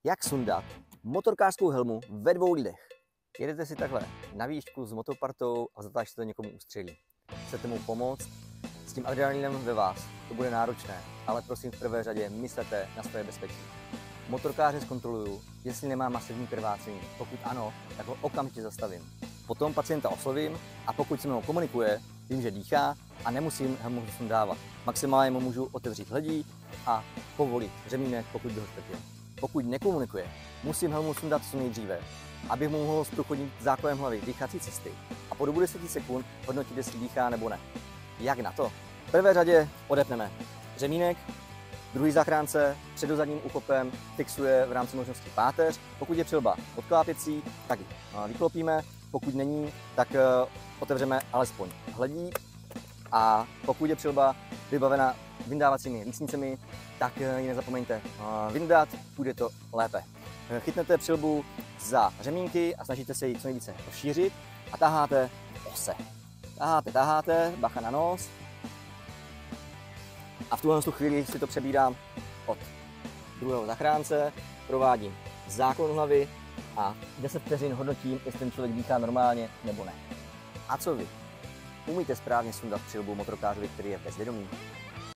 Jak sundat motorkářskou helmu ve 2 lidech? Jedete si takhle na výšku s motopartou a zatáčte to někomu ústřelí. Chcete mu pomoct? S tím adrenalinem ve vás to bude náročné, ale prosím v prvé řadě myslete na své bezpečí. Motorkáře zkontroluju, jestli nemá masivní krvácení. Pokud ano, tak ho okamžitě zastavím. Potom pacienta oslovím a pokud se mnou komunikuje, vím, že dýchá a nemusím helmu sundávat. Maximálně mu můžu otevřít hledí a povolit řemínek, pokud by ho strpěl. Pokud nekomunikuje, musím helmu sundat co nejdříve, abych mu mohl zprůchodnit základem hlavy dýchací cesty a po dobu 10 sekund hodnotit, jestli dýchá nebo ne. Jak na to? V prvé řadě odepneme řemínek, druhý zachránce předozadním uchopem fixuje v rámci možností páteř. Pokud je přilba odklápěcí, tak ji vyklopíme, pokud není, tak otevřeme alespoň hledí a pokud je přilba vybavena vyndávacími lícnicemi, tak ji nezapomeňte vyndat, půjde to lépe. Chytnete přilbu za řemínky a snažíte se ji co nejvíce rozšířit a taháte ose. Taháte, bacha na nos. A v tuhle chvíli si to přebírám od druhého zachránce, provádím záklon hlavy a 10 vteřin hodnotím, jestli ten člověk dýchá normálně nebo ne. A co vy? Umíte správně sundat přilbu motorkářovi, který je bezvědomý?